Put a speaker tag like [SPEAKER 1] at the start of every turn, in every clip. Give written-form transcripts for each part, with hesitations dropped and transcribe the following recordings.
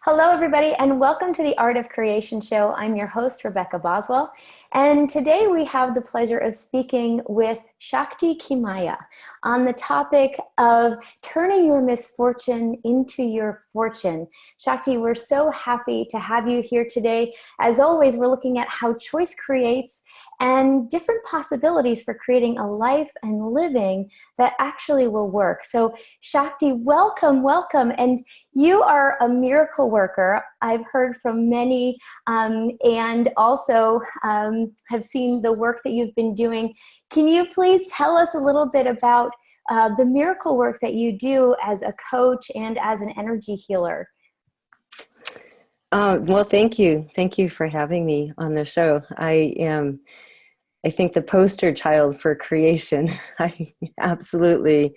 [SPEAKER 1] Hello, everybody, and welcome to the Art of Creation show. I'm your host, Rebecca Boswell, and today we have the pleasure of speaking with Shakti Chionis on the topic of turning your misfortune into your fortune. Shakti, we're so happy to have you here today. As always, we're looking at how choice creates and different possibilities for creating a life and living that actually will work. So, Shakti, welcome, welcome. And you are a miracle worker. I've heard from many and also have seen the work that you've been doing. Can you please tell us a little bit about the miracle work that you do as a coach and as an energy healer?
[SPEAKER 2] Well, thank you. Thank you for having me on the show. I think, the poster child for creation. I absolutely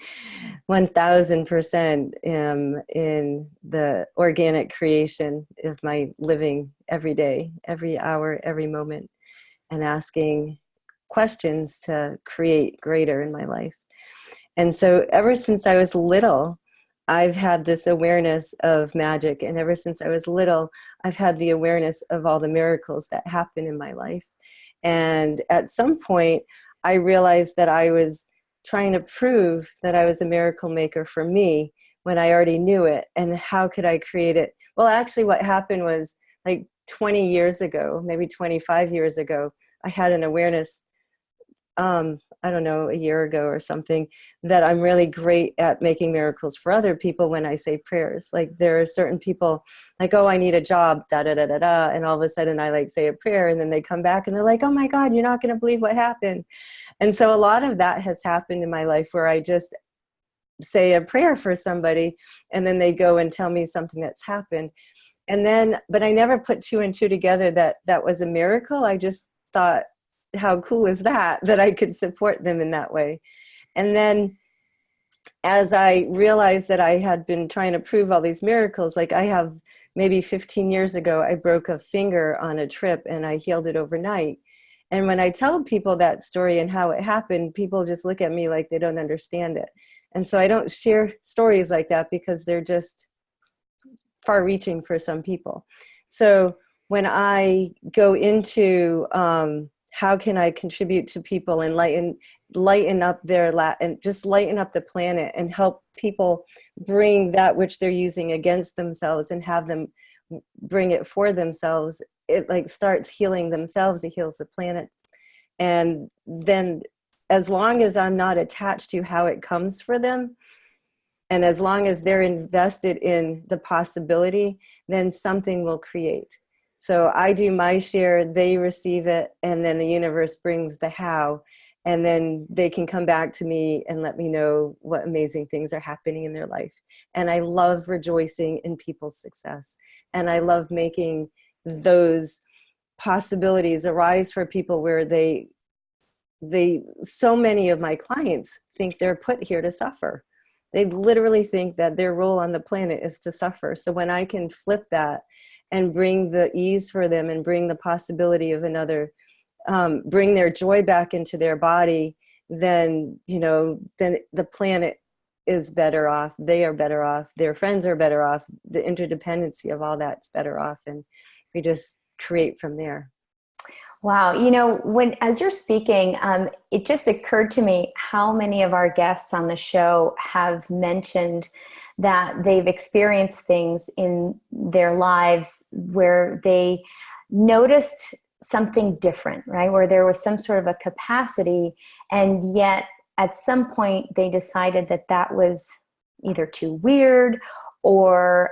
[SPEAKER 2] 1000% am in the organic creation of my living every day, every hour, every moment, and asking questions to create greater in my life. And so ever since I was little, I've had this awareness of magic. And ever since I was little, I've had the awareness of all the miracles that happen in my life. And at some point, I realized that I was trying to prove that I was a miracle maker for me when I already knew it. And how could I create it? Well, actually, what happened was like 20 years ago, maybe 25 years ago, I had an awareness, I don't know, a year ago or something, that I'm really great at making miracles for other people when I say prayers. Like there are certain people like, oh, I need a job, da da da da da, and all of a sudden I like say a prayer and then they come back and they're like, oh my God, you're not going to believe what happened. And so a lot of that has happened in my life where I just say a prayer for somebody and then they go and tell me something that's happened. And then, but I never put two and two together that that was a miracle. I just thought, how cool is that I could support them in that way. And then as I realized that I had been trying to prove all these miracles, like I have maybe 15 years ago, I broke a finger on a trip and I healed it overnight. And when I tell people that story and how it happened, people just look at me like they don't understand it. And so I don't share stories like that because they're just far reaching for some people. So when I go into how can I contribute to people and lighten up and just lighten up the planet and help people bring that which they're using against themselves and have them bring it for themselves, it like starts healing themselves, it heals the planet. And then as long as I'm not attached to how it comes for them, and as long as they're invested in the possibility, then something will create. So I do my share, they receive it, and then the universe brings the how, and then they can come back to me and let me know what amazing things are happening in their life. And I love rejoicing in people's success. And I love making those possibilities arise for people where so many of my clients think they're put here to suffer. They literally think that their role on the planet is to suffer. So when I can flip that and bring the ease for them and bring the possibility of another, bring their joy back into their body, then the planet is better off. They are better off. Their friends are better off. The interdependency of all that's better off. And we just create from there.
[SPEAKER 1] Wow. As you're speaking, it just occurred to me how many of our guests on the show have mentioned that they've experienced things in their lives where they noticed something different, right? Where there was some sort of a capacity, and yet at some point they decided that that was either too weird or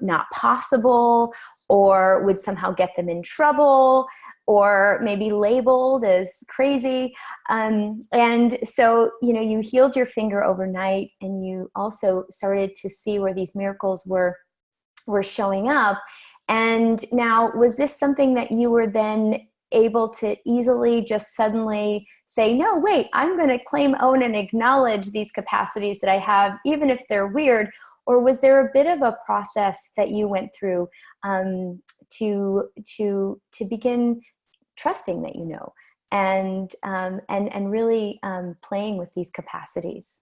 [SPEAKER 1] not possible, or would somehow get them in trouble, or maybe labeled as crazy. And so, you healed your finger overnight, and you also started to see where these miracles were showing up. And now, was this something that you were then able to easily just suddenly say, no, wait, I'm going to claim, own, and acknowledge these capacities that I have, even if they're weird? Or was there a bit of a process that you went through to begin trusting that and really playing with these capacities?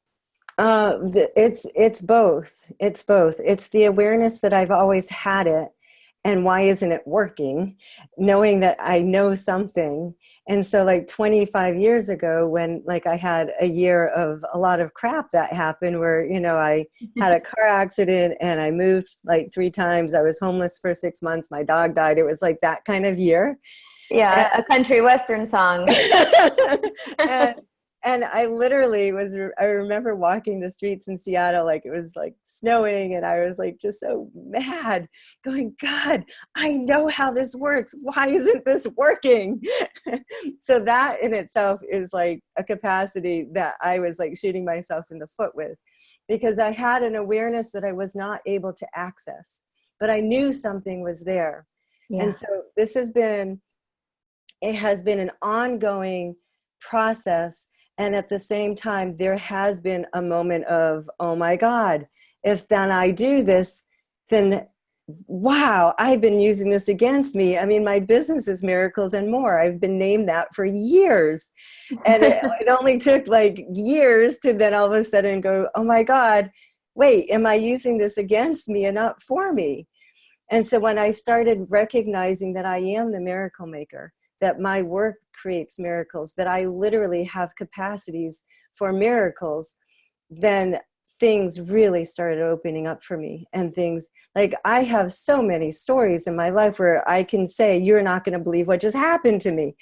[SPEAKER 2] It's both. It's both. It's the awareness that I've always had it, and why isn't it working? Knowing that I know something. And so like 25 years ago, when like I had a year of a lot of crap that happened where, you know, I had a car accident and I moved like 3 times. I was homeless for 6 months. My dog died. It was like that kind of year.
[SPEAKER 1] Yeah, a country western song.
[SPEAKER 2] and, and I literally I remember walking the streets in Seattle, like it was like snowing, and I was like just so mad, going, God, I know how this works. Why isn't this working? So that in itself is like a capacity that I was like shooting myself in the foot with, because I had an awareness that I was not able to access, but I knew something was there.
[SPEAKER 1] Yeah.
[SPEAKER 2] And so it has been an ongoing process. And at the same time, there has been a moment of, oh my God, if then I do this, then wow, I've been using this against me. I mean, my business is Miracles and More. I've been named that for years. And it only took like years to then all of a sudden go, oh my God, wait, am I using this against me and not for me? And so when I started recognizing that I am the miracle maker, that my work creates miracles, that I literally have capacities for miracles, then things really started opening up for me. And things like, I have so many stories in my life where I can say, you're not going to believe what just happened to me.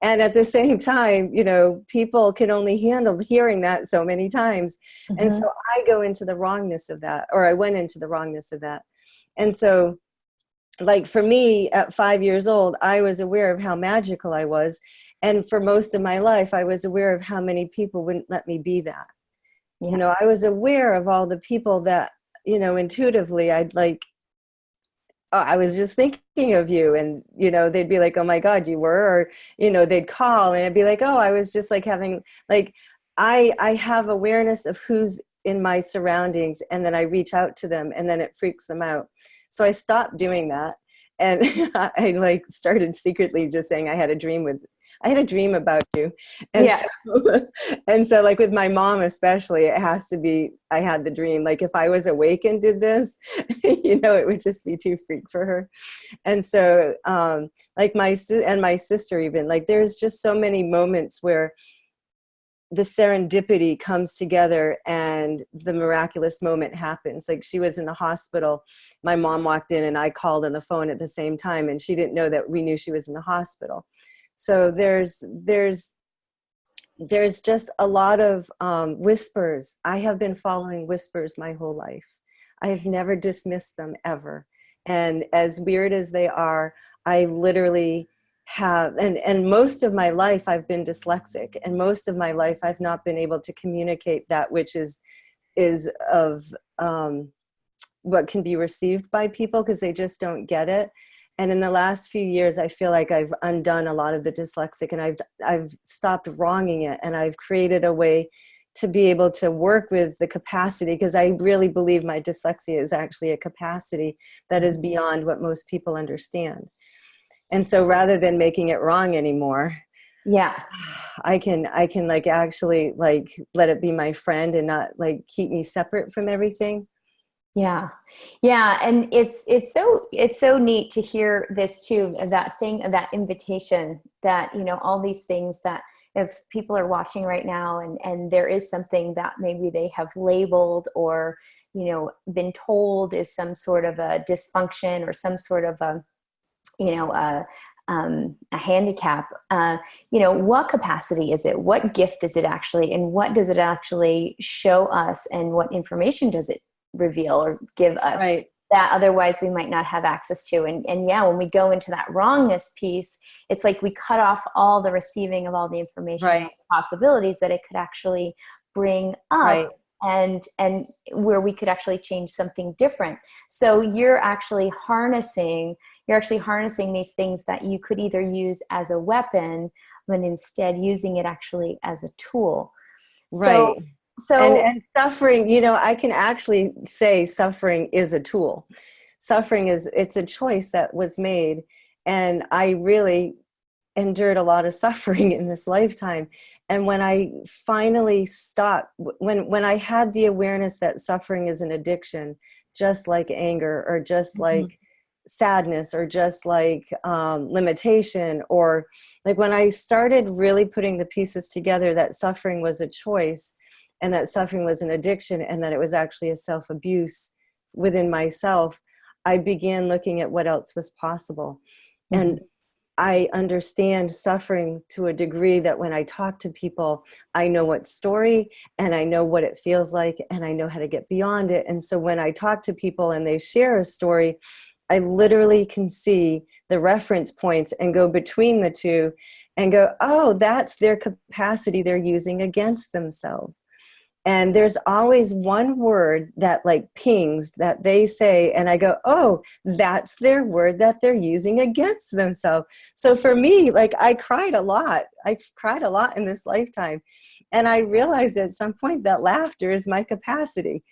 [SPEAKER 2] And at the same time, you know, people can only handle hearing that so many times.
[SPEAKER 1] Mm-hmm.
[SPEAKER 2] And so I go into the wrongness of that, or I went into the wrongness of that. And so like for me at 5 years old, I was aware of how magical I was. And for most of my life, I was aware of how many people wouldn't let me be that.
[SPEAKER 1] Yeah.
[SPEAKER 2] You know, I was aware of all the people that, you know, intuitively I'd like, oh, I was just thinking of you. And, you know, they'd be like, oh my God, you were, or, you know, they'd call and I'd be like, oh, I was just like having, like, I have awareness of who's in my surroundings, and then I reach out to them and then it freaks them out. So I stopped doing that. And I like started secretly just saying I had a dream about you. And
[SPEAKER 1] Yeah.
[SPEAKER 2] and so like with my mom, especially, it has to be, I had the dream. Like if I was awake and did this, you know, it would just be too freak for her. And so like my sister, even like, there's just so many moments where the serendipity comes together and the miraculous moment happens. Like she was in the hospital. My mom walked in and I called on the phone at the same time, and she didn't know that we knew she was in the hospital. So there's just a lot of whispers. I have been following whispers my whole life. I have never dismissed them ever. And as weird as they are, I literally have, and most of my life I've been dyslexic, and most of my life I've not been able to communicate that which is of what can be received by people, because they just don't get it. And in the last few years, I feel like I've undone a lot of the dyslexic, and I've stopped wronging it, and I've created a way to be able to work with the capacity, because I really believe my dyslexia is actually a capacity that is beyond what most people understand. And so rather than making it wrong anymore,
[SPEAKER 1] Yeah.
[SPEAKER 2] I can like actually like let it be my friend and not like keep me separate from everything.
[SPEAKER 1] Yeah. Yeah. And it's so neat to hear this too, of that thing, of that invitation that, you know, all these things that if people are watching right now and there is something that maybe they have labeled or, you know, been told is some sort of a dysfunction or some sort of a, you know, a handicap, you know, what capacity is it? What gift is it actually? And what does it actually show us? And what information does it reveal or give us
[SPEAKER 2] Right.
[SPEAKER 1] that otherwise we might not have access to? And yeah, when we go into that wrongness piece, it's like we cut off all the receiving of all the information,
[SPEAKER 2] Right.
[SPEAKER 1] and possibilities that it could actually bring up.
[SPEAKER 2] Right.
[SPEAKER 1] And where we could actually change something different. So you're actually harnessing these things that you could either use as a weapon, but instead using it actually as a tool.
[SPEAKER 2] Right.
[SPEAKER 1] So
[SPEAKER 2] And suffering, you know, I can actually say suffering is a tool. Suffering it's a choice that was made. And I really endured a lot of suffering in this lifetime. And when I finally stopped, when I had the awareness that suffering is an addiction, just like anger, or just like sadness, or just like limitation, or like when I started really putting the pieces together that suffering was a choice, and that suffering was an addiction, and that it was actually a self-abuse within myself, I began looking at what else was possible. And I understand suffering to a degree that when I talk to people, I know what story, and I know what it feels like, and I know how to get beyond it. And so when I talk to people and they share a story, I literally can see the reference points and go between the two and go, oh, that's their capacity they're using against themselves. And there's always one word that like pings that they say, and I go, oh, that's their word that they're using against themselves. So for me, like I cried a lot. I cried a lot in this lifetime. And I realized at some point that laughter is my capacity.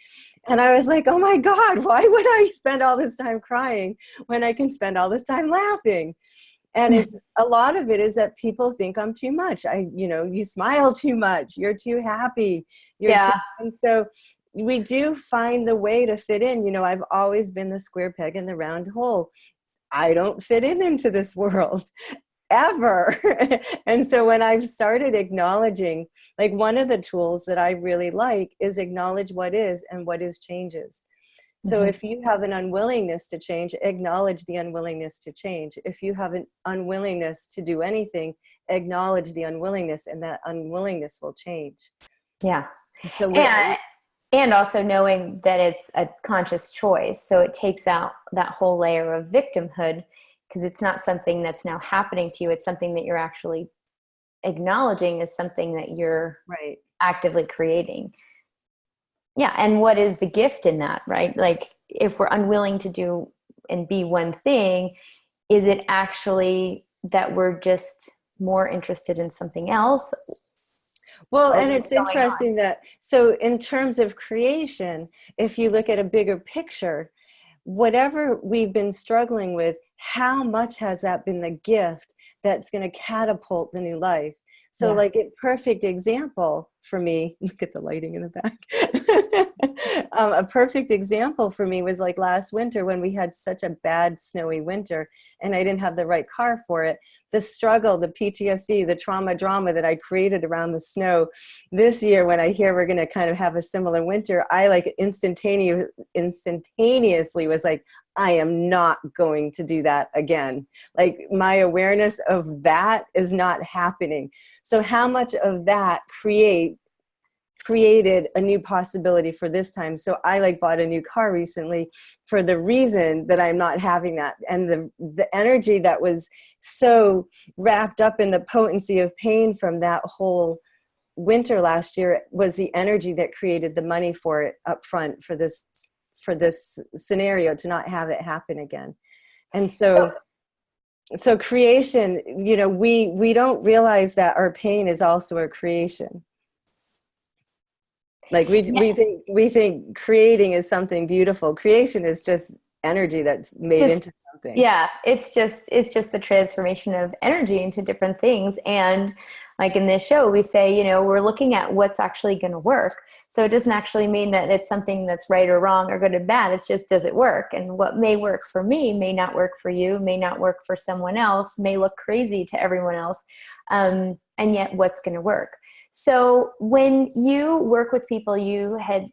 [SPEAKER 2] And I was like, oh my God, why would I spend all this time crying when I can spend all this time laughing? And it's a lot of it is that people think I'm too much. You smile too much. You're too happy. And so we do find the way to fit in. I've always been the square peg in the round hole. I don't fit into this world ever. And so when I've started acknowledging, like one of the tools that I really like is acknowledge what is, and what is changes. So if you have an unwillingness to change, acknowledge the unwillingness to change. If you have an unwillingness to do anything, acknowledge the unwillingness, and that unwillingness will change.
[SPEAKER 1] Yeah.
[SPEAKER 2] So
[SPEAKER 1] and also knowing that it's a conscious choice. So it takes out that whole layer of victimhood, because it's not something that's now happening to you. It's something that you're actually acknowledging as something that you're actively creating. Yeah. And what is the gift in that, right? Like if we're unwilling to do and be one thing, is it actually that we're just more interested in something else?
[SPEAKER 2] Well, and it's interesting that, so in terms of creation, if you look at a bigger picture, whatever we've been struggling with, how much has that been the gift that's going to catapult the new life? So like a perfect example for me, look at the lighting in the back. A perfect example for me was like last winter when we had such a bad snowy winter and I didn't have the right car for it. The struggle, the PTSD, the trauma drama that I created around the snow. This year when I hear we're going to kind of have a similar winter, I like instantaneously was like, I am not going to do that again. Like my awareness of that is not happening. So how much of that created a new possibility for this time? So I like bought a new car recently for the reason that I'm not having that. And the energy that was so wrapped up in the potency of pain from that whole winter last year was the energy that created the money for it up front for this scenario to not have it happen again. And so creation, we don't realize that our pain is also a creation. Like we think creating is something beautiful. Creation is just energy that's made into something.
[SPEAKER 1] Yeah, it's just the transformation of energy into different things. And like in this show, we say, we're looking at what's actually going to work. So it doesn't actually mean that it's something that's right or wrong or good or bad. It's just, does it work? And what may work for me may not work for you, may not work for someone else, may look crazy to everyone else. And yet what's going to work? So when you work with people,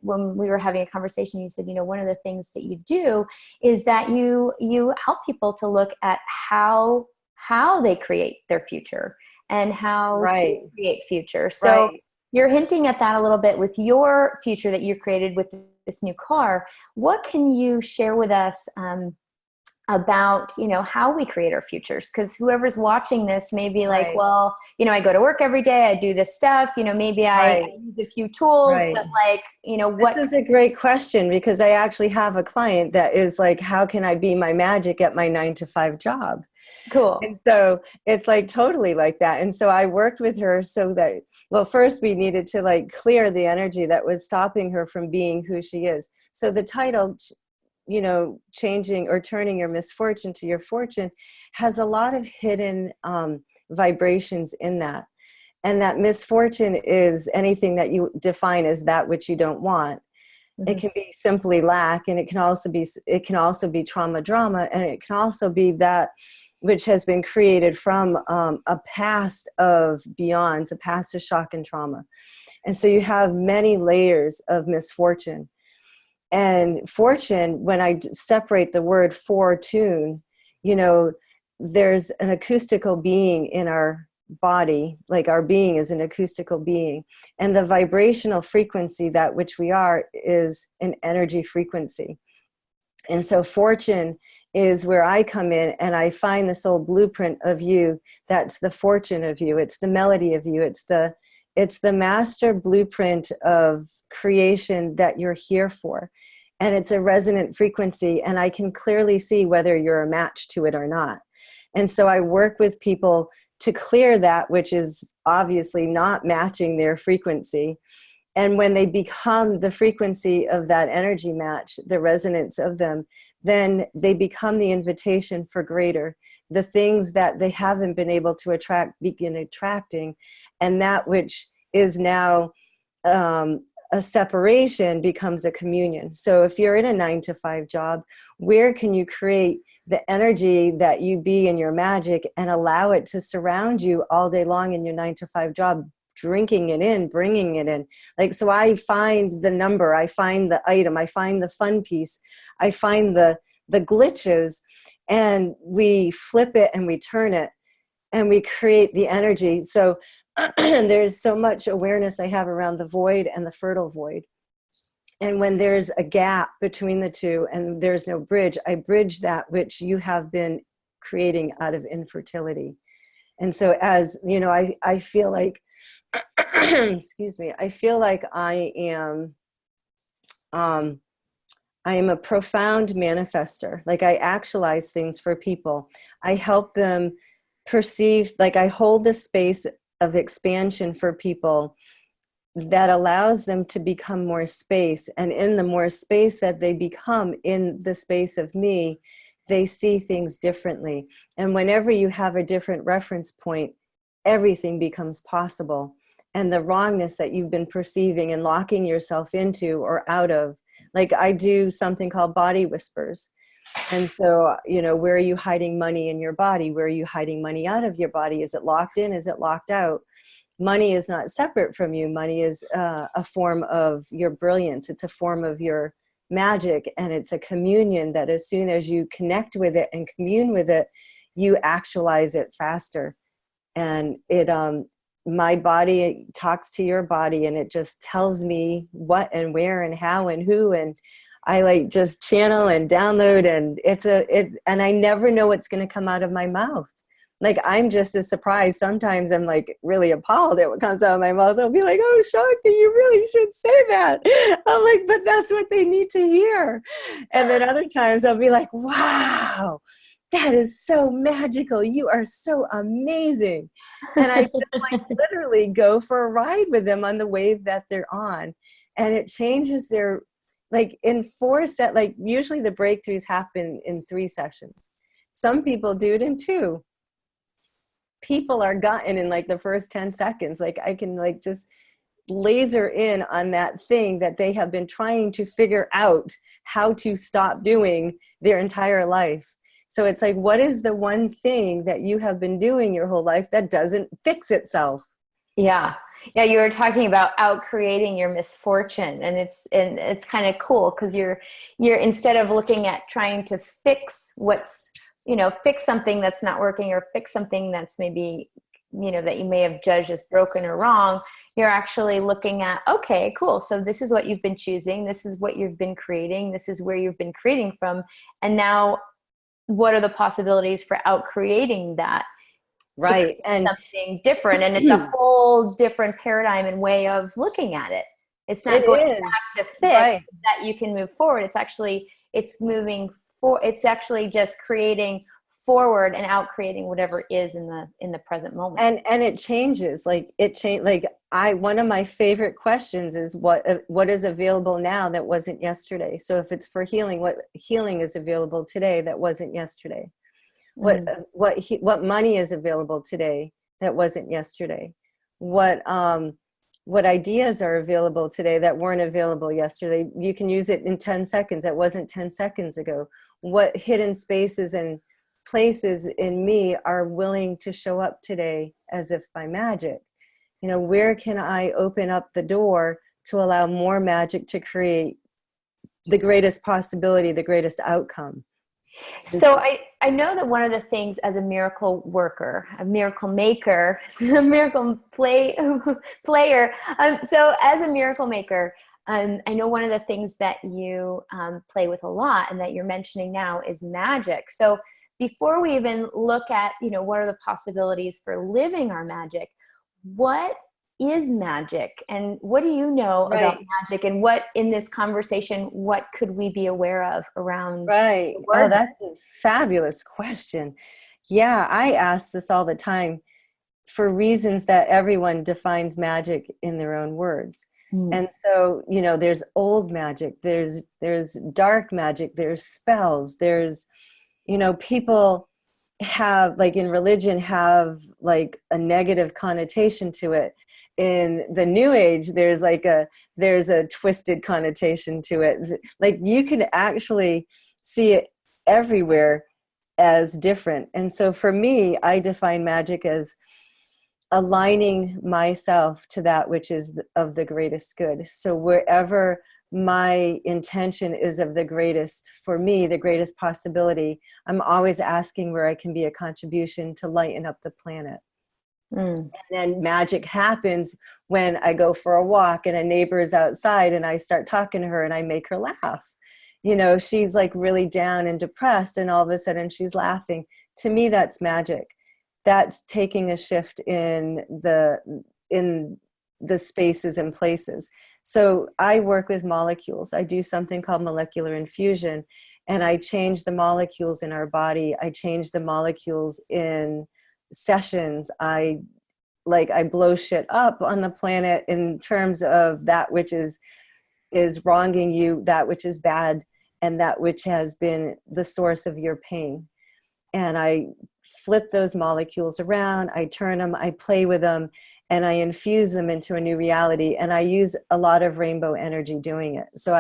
[SPEAKER 1] when we were having a conversation, you said, one of the things that you do is that you help people to look at how they create their future and how to create future. So you're hinting at that a little bit with your future that you created with this new car. What can you share with us about, how we create our futures? Because whoever's watching this may be like, well, I go to work every day, I do this stuff, maybe I use a few tools, but like, what?
[SPEAKER 2] This is a great question, because I actually have a client that is like, how can I be my magic at my 9-to-5 job?
[SPEAKER 1] Cool.
[SPEAKER 2] And so it's like totally like that. And so I worked with her so that, well, first we needed to like clear the energy that was stopping her from being who she is. So the title changing or turning your misfortune to your fortune has a lot of hidden vibrations in that. And that misfortune is anything that you define as that which you don't want. It can be simply lack, and it can also be trauma, drama, and it can also be that which has been created from a past of beyonds, a past of shock and trauma. And so you have many layers of misfortune. And fortune, when I separate the word fortune, there's an acoustical being in our body, like our being is an acoustical being, and the vibrational frequency, that which we are, is an energy frequency. And so fortune is where I come in and I find the soul blueprint of you. That's the fortune of you. It's the melody of you. It's the master blueprint of creation that you're here for. And it's a resonant frequency, and I can clearly see whether you're a match to it or not. And so I work with people to clear that which is obviously not matching their frequency. And when they become the frequency of that energy match, the resonance of them, then they become the invitation for greater. The things that they haven't been able to attract begin attracting, and that which is now a separation becomes a communion. So if you're in a 9-to-5 job, where can you create the energy that you be in your magic and allow it to surround you all day long in your 9-to-5 job, drinking it in, bringing it in? Like, so I find the number, I find the item, I find the fun piece, I find the glitches, and we flip it and we turn it and we create the energy. So there's so much awareness I have around the void and the fertile void. And when there's a gap between the two and there's no bridge, I bridge that which you have been creating out of infertility. And so as, I feel like, excuse me, I feel like I am a profound manifester. Like, I actualize things for people. I help them perceive, like I hold the space of expansion for people that allows them to become more space. And in the more space that they become in the space of me, they see things differently. And whenever you have a different reference point, everything becomes possible. And the wrongness that you've been perceiving and locking yourself into or out of, like I do something called body whispers. And so, where are you hiding money in your body? Where are you hiding money out of your body? Is it locked in? Is it locked out? Money is not separate from you. Money is a form of your brilliance. It's a form of your magic. And it's a communion that as soon as you connect with it and commune with it, you actualize it faster. And my body talks to your body, and it just tells me what and where and how and who, and I just channel and download, and and I never know what's going to come out of my mouth. Like, I'm just as surprised. Sometimes I'm really appalled at what comes out of my mouth. I'll be like, oh, Shakti, you really should say that. I'm like, but that's what they need to hear. And then other times I'll be like, wow, that is so magical. You are so amazing. And I just literally go for a ride with them on the wave that they're on. And it changes their, in 4 sets, usually the breakthroughs happen in 3 sessions. Some people do it in 2. People are gotten in the first 10 seconds. I can just laser in on that thing that they have been trying to figure out how to stop doing their entire life. So it's what is the one thing that you have been doing your whole life that doesn't fix itself?
[SPEAKER 1] Yeah. Yeah. You were talking about out creating your misfortune, and it's kind of cool because you're instead of looking at trying to fix fix something that's not working, or fix something that's maybe, that you may have judged as broken or wrong, you're actually looking at, okay, cool. So this is what you've been choosing. This is what you've been creating. This is where you've been creating from. And now what are the possibilities for out creating that?
[SPEAKER 2] Right. And
[SPEAKER 1] something different. And it's a whole different paradigm and way of looking at it. It's not going back to fix
[SPEAKER 2] right.
[SPEAKER 1] that you can move forward. It's actually, it's moving for, it's actually just creating forward and out creating whatever is in the present moment.
[SPEAKER 2] And it changes, one of my favorite questions is what is available now that wasn't yesterday. So if it's for healing, what healing is available today that wasn't yesterday? What money is available today that wasn't yesterday? What ideas are available today that weren't available yesterday? You can use it in 10 seconds that wasn't 10 seconds ago. What hidden spaces and places in me are willing to show up today as if by magic? Where can I open up the door to allow more magic to create the greatest possibility, the greatest outcome?
[SPEAKER 1] So I know that one of the things as a miracle worker, a miracle maker, a miracle player. So as a miracle maker, I know one of the things that you play with a lot and that you're mentioning now is magic. So before we even look at, what are the possibilities for living our magic, what is magic and what do you know about magic, and what in this conversation, what could we be aware of around
[SPEAKER 2] right
[SPEAKER 1] the word?
[SPEAKER 2] Oh, that's a fabulous question. Yeah, I ask this all the time for reasons that everyone defines magic in their own words. And so, there's old magic, there's dark magic, there's spells, there's people have, like in religion, have like a negative connotation to it. In the new age, there's a twisted connotation to it. Like you can actually see it everywhere as different. And so for me, I define magic as aligning myself to that which is of the greatest good. So wherever my intention is of the greatest, for me, the greatest possibility, I'm always asking where I can be a contribution to lighten up the planet. And then magic happens when I go for a walk and a neighbor is outside and I start talking to her and I make her laugh. She's like really down and depressed and all of a sudden she's laughing. To me, that's magic. That's taking a shift in the spaces and places. So I work with molecules. I do something called molecular infusion, and I change the molecules in our body. I change the molecules in sessions. I blow shit up on the planet in terms of that which is wronging you, that which is bad, and that which has been the source of your pain. And I flip those molecules around, I turn them, I play with them, and I infuse them into a new reality. And I use a lot of rainbow energy doing it. So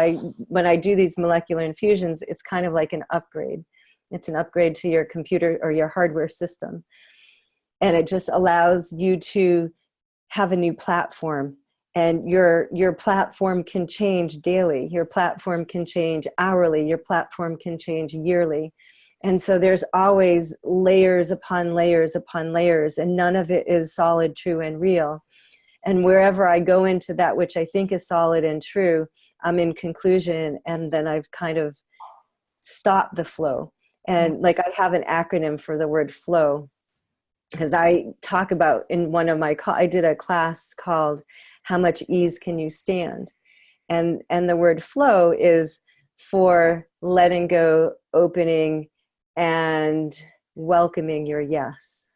[SPEAKER 2] when I do these molecular infusions, it's kind of like an upgrade. It's an upgrade to your computer or your hardware system. And it just allows you to have a new platform. And your platform can change daily. Your platform can change hourly. Your platform can change yearly. And so there's always layers upon layers upon layers, and none of it is solid, true, and real. And wherever I go into that which I think is solid and true, I'm in conclusion, and then I've kind of stopped the flow. And I have an acronym for the word flow, because I talk about in one of my, I did a class called How Much Ease Can You Stand? And the word flow is for letting go, opening, and welcoming your yes.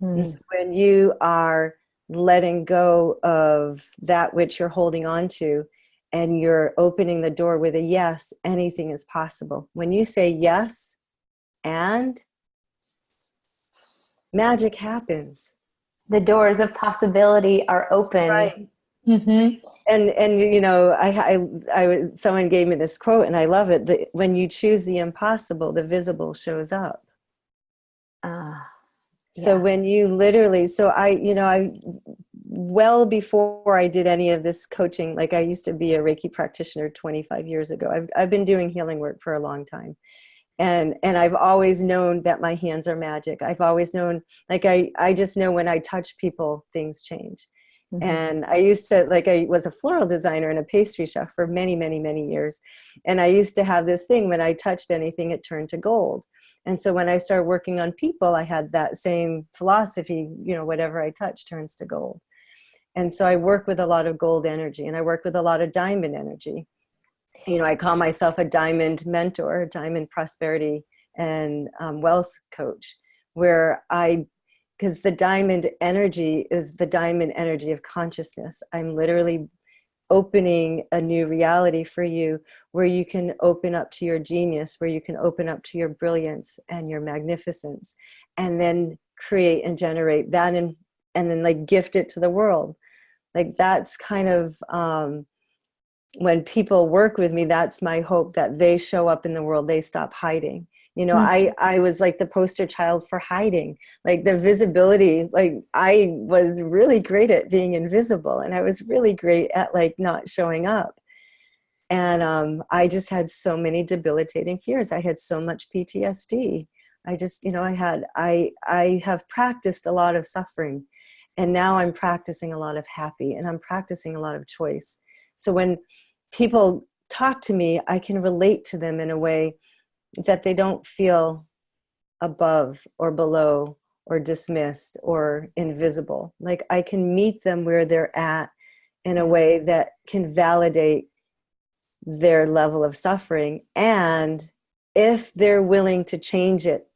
[SPEAKER 2] And so when you are letting go of that which you're holding on to and you're opening the door with a yes, anything is possible. When you say yes, and magic happens.
[SPEAKER 1] The doors of possibility are open.
[SPEAKER 2] Right. And someone gave me this quote and I love it, that when you choose the impossible, the visible shows up. So when you literally, I well before I did any of this coaching, I used to be a Reiki practitioner 25 years ago. I've been doing healing work for a long time. And I've always known that my hands are magic. I've always known, I just know when I touch people, things change. And I used to, I was a floral designer and a pastry chef for many, many, many years. And I used to have this thing, when I touched anything, it turned to gold. And so when I started working on people, I had that same philosophy, whatever I touch turns to gold. And so I work with a lot of gold energy, and I work with a lot of diamond energy. I call myself a diamond mentor, a diamond prosperity and wealth coach, where because the diamond energy is the diamond energy of consciousness. I'm literally opening a new reality for you, where you can open up to your genius, where you can open up to your brilliance and your magnificence, and then create and generate that, and then like gift it to the world. Like that's kind of when people work with me, that's my hope, that they show up in the world, they stop hiding. You know, I was like the poster child for hiding, like the visibility. Like I was really great at being invisible, and I was really great at like not showing up. And I just had so many debilitating fears. I had so much PTSD. I just, you know, I have practiced a lot of suffering, and now I'm practicing a lot of happy, and I'm practicing a lot of choice. So when people talk to me, I can relate to them in a way that they don't feel above or below or dismissed or invisible. Like I can meet them where they're at in a way that can validate their level of suffering. And if they're willing to change it,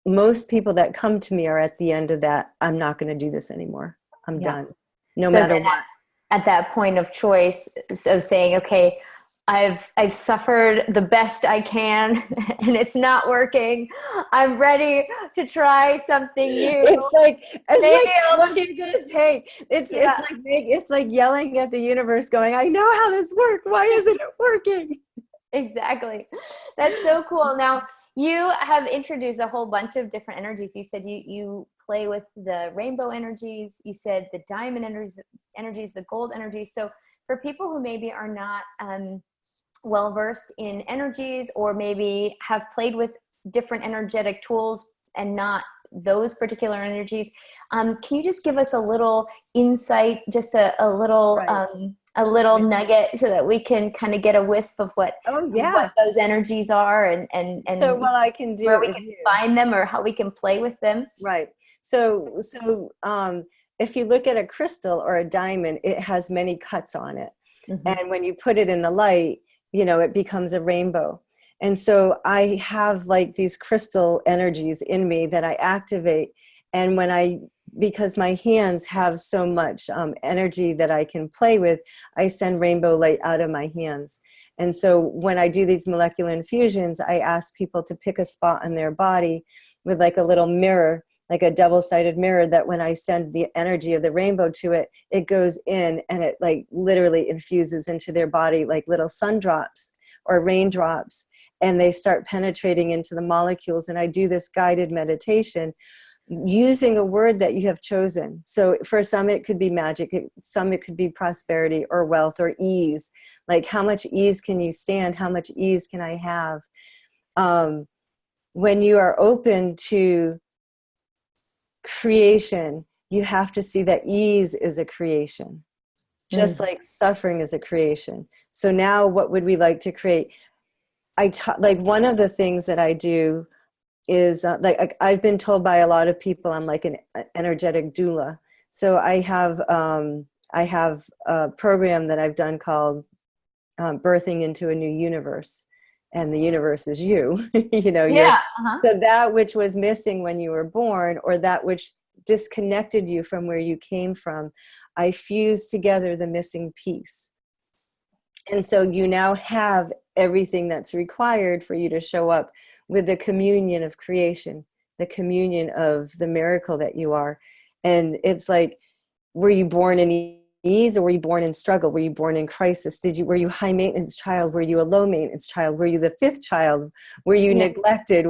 [SPEAKER 2] most people that come to me are at the end of that, I'm not going to do this anymore. I'm done. No matter what.
[SPEAKER 1] At that point of choice of saying, okay, I've suffered the best I can and it's not working. I'm ready to try something new.
[SPEAKER 2] Maybe what are you gonna take? It's like yelling at the universe, going, I know how this works. Why isn't it working?
[SPEAKER 1] Exactly. That's so cool. Now, you have introduced a whole bunch of different energies. You said you play with the rainbow energies. You said the diamond energies, the gold energies. So for people who maybe are not well-versed in energies, or maybe have played with different energetic tools and not those particular energies, can you just give us a little insight, just a little nugget, so that we can kind of get a wisp of what those energies are, and
[SPEAKER 2] so what I can do,
[SPEAKER 1] where we can find them, or how we can play with them.
[SPEAKER 2] Right. So if you look at a crystal or a diamond, it has many cuts on it. Mm-hmm. And when you put it in the light, you know, it becomes a rainbow. And so I have like these crystal energies in me that I activate. And because my hands have so much energy that I can play with, I send rainbow light out of my hands. And so when I do these molecular infusions, I ask people to pick a spot on their body with like a little mirror, like a double-sided mirror, that when I send the energy of the rainbow to it, it goes in and it like literally infuses into their body like little sun drops or raindrops, and they start penetrating into the molecules. And I do this guided meditation using a word that you have chosen. So for some, it could be magic. Some, it could be prosperity or wealth or ease. Like, how much ease can you stand? How much ease can I have? When you are open to creation, you have to see that ease is a creation, just like suffering is a creation. So now what would we like to create? Like one of the things that I do is like I've been told by a lot of people I'm like an energetic doula. So I have a program that I've done called Birthing into a New Universe, and the universe is you. You know, so that which was missing when you were born, or that which disconnected you from where you came from, I fused together the missing piece. And so you now have everything that's required for you to show up with the communion of creation, the communion of the miracle that you are. And it's like, were you born in ease, or were you born in struggle? Were you born in crisis? Were you high maintenance child? Were you a low maintenance child? Were you the fifth child? Were you neglected?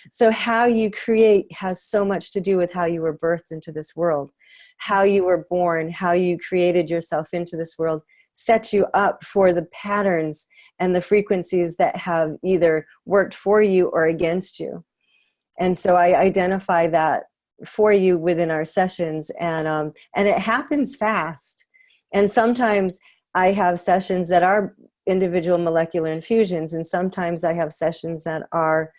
[SPEAKER 2] So how you create has so much to do with how you were birthed into this world, how you were born, how you created yourself into this world, set you up for the patterns and the frequencies that have either worked for you or against you. And so I identify that for you within our sessions, and it happens fast. And sometimes I have sessions that are individual molecular infusions, and sometimes I have sessions that are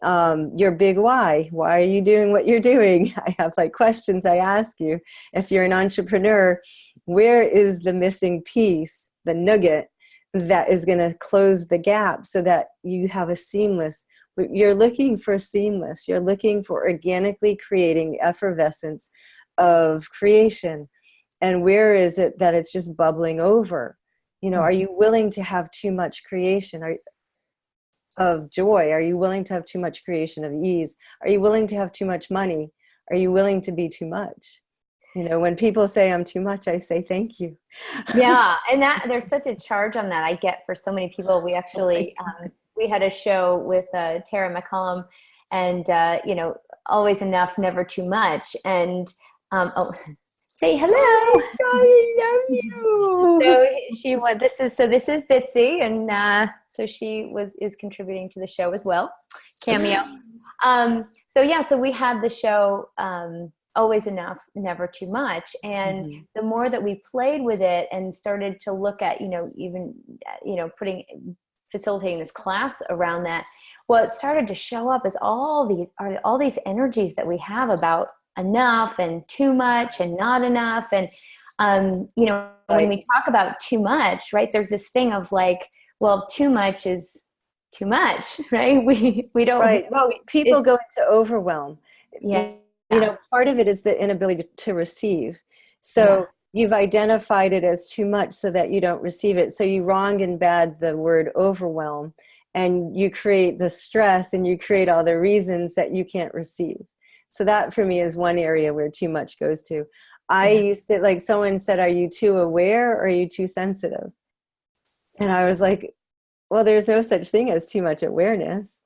[SPEAKER 2] your big why. Why are you doing what you're doing? I have like questions I ask you. If you're an entrepreneur, where is the missing piece, the nugget that is going to close the gap so that you have a seamless, You're looking for seamless. You're looking for organically creating the effervescence of creation. And where is it that it's just bubbling over? You know, are you willing to have too much creation of joy? Are you willing to have too much creation of ease? Are you willing to have too much money? Are you willing to be too much? You know, when people say I'm too much, I say thank you.
[SPEAKER 1] Yeah, and that there's such a charge on that I get for so many people. We actually we had a show with Tara McCollum, and you know, always enough, never too much. And oh, say hello.
[SPEAKER 2] Oh my God, I love you.
[SPEAKER 1] So this is Bitsy, and so she is contributing to the show as well, cameo. So yeah, so we had the show. Always enough, never too much. And the more that we played with it and started to look at, you know, even, you know, facilitating this class around that, well, it started to show up as all these energies that we have about enough and too much and not enough. And, you know, when we talk about too much, right, there's this thing of like, well, too much is too much, right? We don't.
[SPEAKER 2] Right. Well, people go into overwhelm.
[SPEAKER 1] Yeah.
[SPEAKER 2] You know, part of it is the inability to receive. So you've identified it as too much so that you don't receive it. So you wrong and bad the word overwhelm, and you create the stress and you create all the reasons that you can't receive. So that for me is one area where too much goes to. I used to, like, someone said, are you too aware or are you too sensitive? And I was like, well, there's no such thing as too much awareness.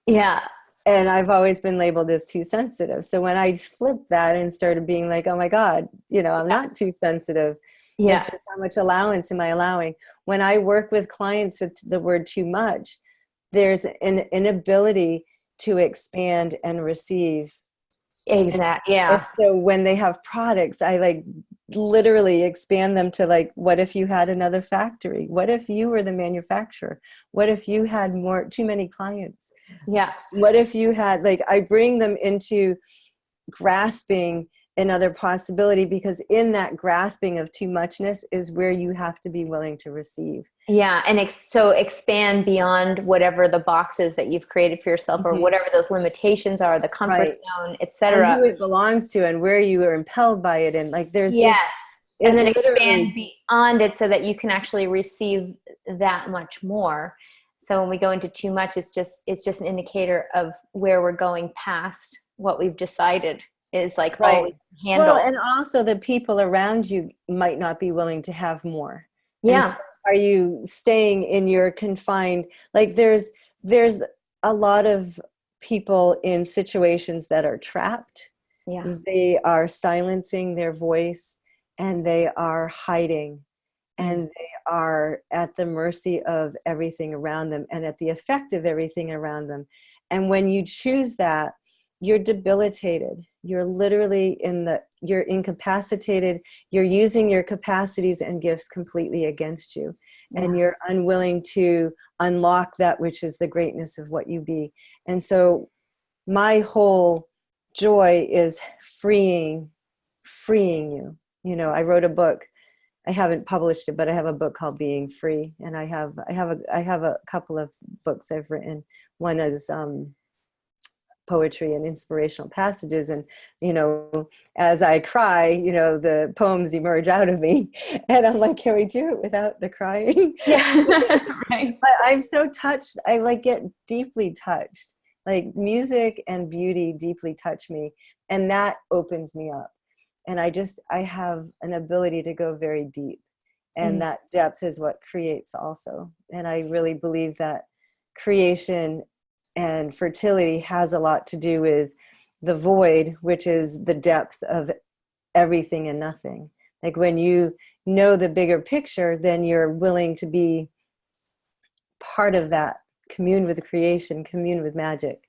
[SPEAKER 1] Yeah.
[SPEAKER 2] And I've always been labeled as too sensitive. So when I flipped that and started being like, oh my God, you know, I'm not too sensitive.
[SPEAKER 1] Yeah.
[SPEAKER 2] It's just how much allowance am I allowing? When I work with clients with the word too much, there's an inability to expand and receive.
[SPEAKER 1] Exactly. Yeah.
[SPEAKER 2] And so when they have products, I like literally expand them to like, what if you had another factory? What if you were the manufacturer? What if you had too many clients?
[SPEAKER 1] Yeah.
[SPEAKER 2] What if you had, like, I bring them into grasping another possibility, because in that grasping of too muchness is where you have to be willing to receive.
[SPEAKER 1] Yeah. And so expand beyond whatever the boxes that you've created for yourself, or whatever those limitations are, the comfort zone, etc.
[SPEAKER 2] And who it belongs to and where you are impelled by it. And like, there's just,
[SPEAKER 1] and then expand beyond it so that you can actually receive that much more. So when we go into too much, it's just an indicator of where we're going past what we've decided is like all we can handle.
[SPEAKER 2] Well, and also the people around you might not be willing to have more.
[SPEAKER 1] Yeah.
[SPEAKER 2] So are you staying in your confined, like there's a lot of people in situations that are trapped.
[SPEAKER 1] Yeah.
[SPEAKER 2] They are silencing their voice and they are hiding. And they are at the mercy of everything around them and at the effect of everything around them. And when you choose that, you're debilitated. You're literally you're incapacitated. You're using your capacities and gifts completely against you. And you're unwilling to unlock that which is the greatness of what you be. And so my whole joy is freeing you. You know, I wrote a book. I haven't published it, but I have a book called Being Free, and I have a couple of books I've written. One is poetry and inspirational passages, and you know, as I cry, you know, the poems emerge out of me, and I'm like, can we do it without the crying?
[SPEAKER 1] Yeah. Right.
[SPEAKER 2] But I'm so touched. I like get deeply touched. Like music and beauty deeply touch me, and that opens me up. And I have an ability to go very deep, and that depth is what creates also. And I really believe that creation and fertility has a lot to do with the void, which is the depth of everything and nothing. Like when you know the bigger picture, then you're willing to be part of that, commune with creation, commune with magic.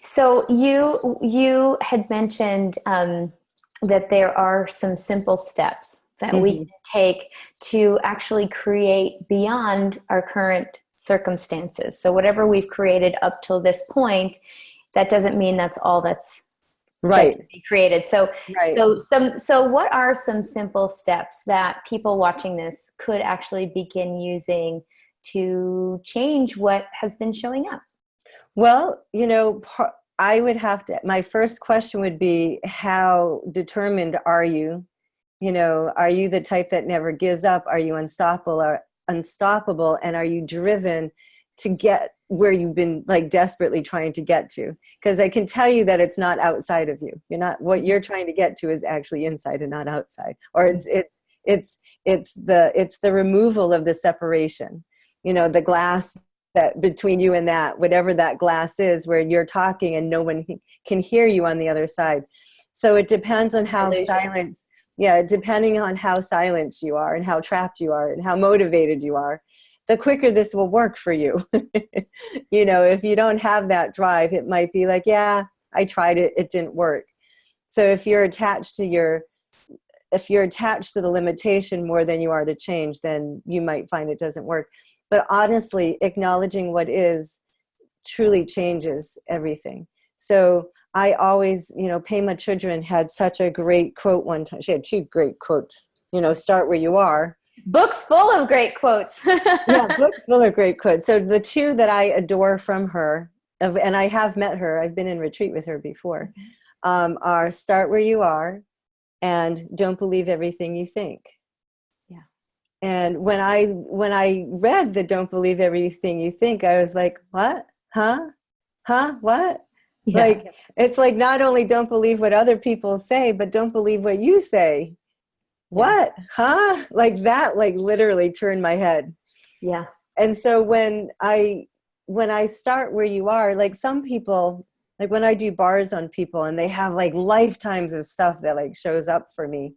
[SPEAKER 1] So you had mentioned that there are some simple steps that we can take to actually create beyond our current circumstances. So whatever we've created up till this point, that doesn't mean that's all that's
[SPEAKER 2] right
[SPEAKER 1] to be created. So what are some simple steps that people watching this could actually begin using to change what has been showing up?
[SPEAKER 2] Well, I would have to, my first question would be, how determined are you? Are you the type that never gives up? Are you unstoppable? And are you driven to get where you've been like desperately trying to get to? Because I can tell you that it's not outside of you. What you're trying to get to is actually inside and not outside. Or it's the removal of the separation, the glass that between you and that, whatever that glass is, where you're talking and no one can hear you on the other side. So it depends on how silence. Yeah, depending on how silenced you are and how trapped you are and how motivated you are, the quicker this will work for you. If you don't have that drive, it might be like, yeah, I tried it, it didn't work. So if you're attached to the limitation more than you are to change, then you might find it doesn't work. But honestly, acknowledging what is truly changes everything. So I always, Pema Chodron had such a great quote one time. She had two great quotes, start where you are.
[SPEAKER 1] Books full of great quotes.
[SPEAKER 2] Yeah, books full of great quotes. So the two that I adore from her, and I have met her, I've been in retreat with her before, are start where you are and don't believe everything you think.
[SPEAKER 1] Yeah.
[SPEAKER 2] And when I read the don't believe everything you think, I was like, what? Huh? What? Yeah. Like, it's like, not only don't believe what other people say, but don't believe what you say. What? Huh? Like that, like literally turned my head.
[SPEAKER 1] Yeah.
[SPEAKER 2] And so when I start where you are, like some people, like when I do bars on people and they have like lifetimes of stuff that like shows up for me.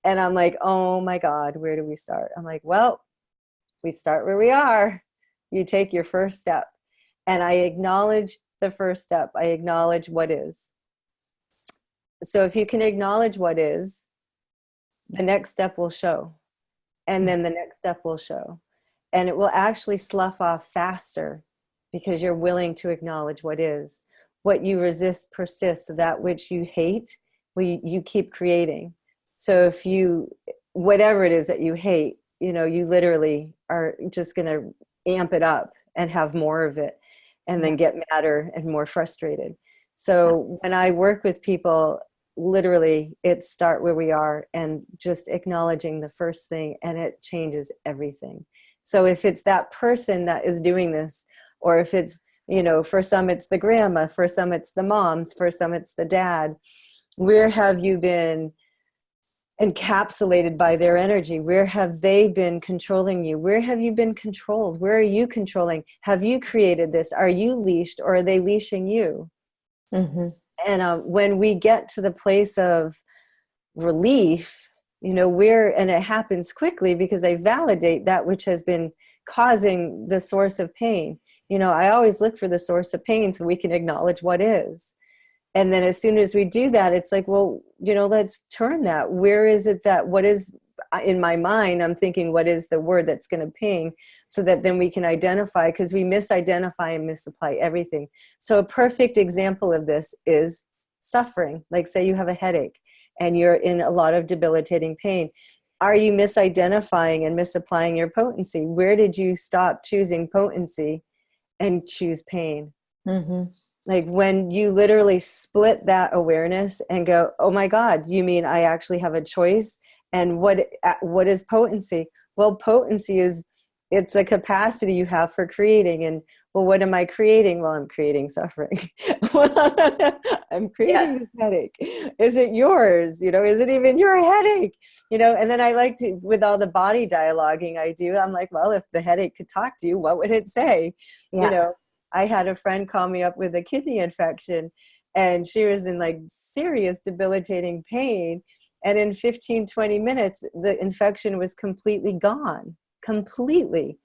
[SPEAKER 2] And I'm like, oh my God, where do we start? I'm like, well, we start where we are. You take your first step. And I acknowledge the first step. I acknowledge what is. So if you can acknowledge what is, the next step will show. And then the next step will show. And it will actually slough off faster because you're willing to acknowledge what is. What you resist persists. That which you hate, you keep creating. So if whatever it is that you hate, you literally are just going to amp it up and have more of it and then get madder and more frustrated. So when I work with people, literally it's start where we are and just acknowledging the first thing, and it changes everything. So if it's that person that is doing this, or if it's, for some it's the grandma, for some it's the moms, for some it's the dad, where have you been encapsulated by their energy? Where have they been controlling you? Where have you been controlled? Where are you controlling? Have you created this? Are you leashed, or are they leashing you? Mm-hmm. And when we get to the place of relief, and it happens quickly because I validate that which has been causing the source of pain. I always look for the source of pain so we can acknowledge what is. And then as soon as we do that, it's like, well, let's turn that. Where is it that, what is, in my mind, I'm thinking, what is the word that's going to ping, so that then we can identify, because we misidentify and misapply everything. So a perfect example of this is suffering. Like, say you have a headache and you're in a lot of debilitating pain. Are you misidentifying and misapplying your potency? Where did you stop choosing potency and choose pain? Mm-hmm. Like when you literally split that awareness and go, oh my God, you mean I actually have a choice? And what is potency? Well, potency it's a capacity you have for creating. And well, what am I creating? Well, I'm creating suffering. I'm creating this headache. Is it yours? Is it even your headache? And then I like to, with all the body dialoguing I do, I'm like, well, if the headache could talk to you, what would it say? I had a friend call me up with a kidney infection, and she was in like serious debilitating pain. And in 15, 20 minutes, the infection was completely gone, completely.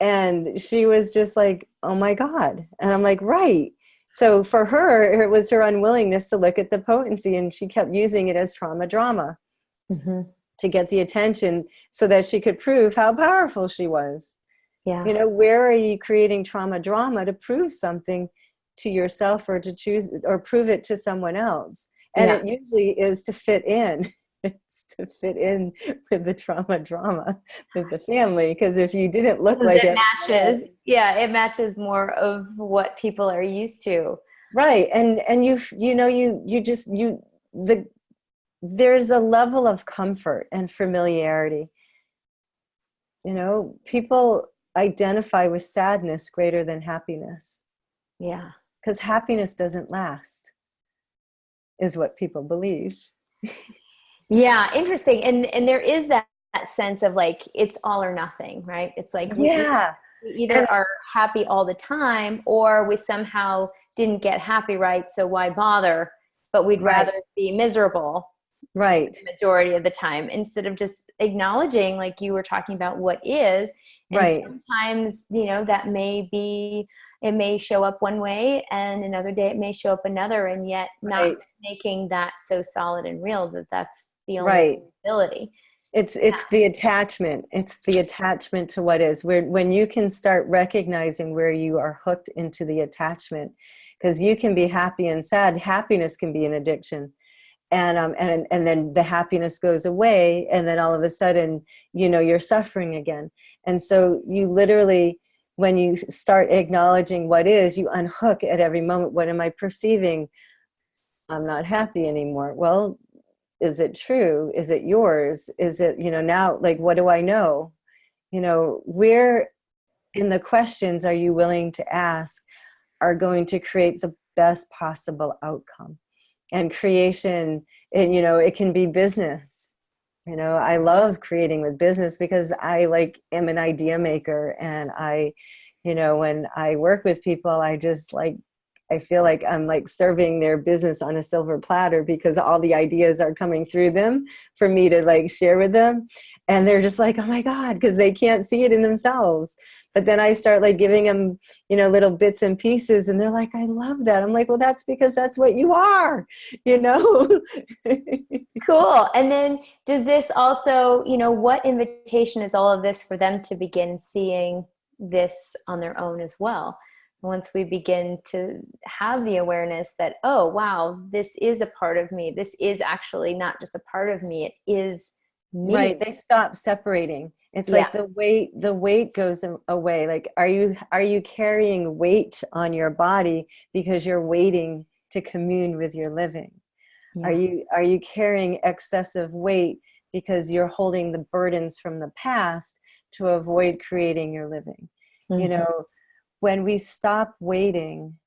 [SPEAKER 2] And she was just like, oh my God. And I'm like, right. So for her, it was her unwillingness to look at the potency, and she kept using it as trauma drama to get the attention so that she could prove how powerful she was. Yeah. Where are you creating trauma drama to prove something to yourself, or to choose or prove it to someone else? And it usually is to fit in. outfits to fit in with the drama with the family. Because if you didn't look
[SPEAKER 1] Because
[SPEAKER 2] like
[SPEAKER 1] it
[SPEAKER 2] it,
[SPEAKER 1] matches, yeah, it matches more of what people are used to.
[SPEAKER 2] right? And you just there's a level of comfort and familiarity. People identify with sadness greater than happiness,
[SPEAKER 1] Yeah.
[SPEAKER 2] because happiness doesn't last, is what people believe.
[SPEAKER 1] Yeah, interesting. And there is that sense of like it's all or nothing, right? It's like
[SPEAKER 2] Yeah.
[SPEAKER 1] we either
[SPEAKER 2] And
[SPEAKER 1] are happy all the time or we somehow didn't get happy, right? So why bother? But we'd
[SPEAKER 2] right,
[SPEAKER 1] rather be miserable
[SPEAKER 2] right,
[SPEAKER 1] the majority of the time instead of just acknowledging, like you were talking about, what is. And
[SPEAKER 2] right,
[SPEAKER 1] sometimes, that may be, it may show up one way and another day it may show up another, and yet not
[SPEAKER 2] right,
[SPEAKER 1] making that so solid and real that that's the only
[SPEAKER 2] right.
[SPEAKER 1] ability.
[SPEAKER 2] It's the attachment. It's the attachment to what is. When you can start recognizing where you are hooked into the attachment, because you can be happy and sad. Happiness can be an addiction, and then the happiness goes away, and then all of a sudden, you're suffering again. And so you literally, when you start acknowledging what is, you unhook at every moment. What am I perceiving? I'm not happy anymore. Well, is it true? Is it yours? Is it, now, like, what do I know? Where in the questions are you willing to ask are going to create the best possible outcome. And creation, it can be business. I love creating with business because I am an idea maker, and when I work with people, I feel like I'm serving their business on a silver platter, because all the ideas are coming through them for me to share with them. And they're just like, oh my God, because they can't see it in themselves. But then I start giving them, little bits and pieces, and they're like, I love that. I'm like, well, that's because that's what you are,
[SPEAKER 1] Cool. And then does this also, what invitation is all of this for them to begin seeing this on their own as well? Once we begin to have the awareness that, oh, wow, this is a part of me. This is actually not just a part of me. It is me.
[SPEAKER 2] Right. They stop separating. It's
[SPEAKER 1] Yeah.
[SPEAKER 2] like the weight goes away. Like, are you carrying weight on your body because you're waiting to commune with your living?
[SPEAKER 1] Yeah.
[SPEAKER 2] Are you carrying excessive weight because you're holding the burdens from the past to avoid creating your living?
[SPEAKER 1] Mm-hmm.
[SPEAKER 2] When we stop waiting,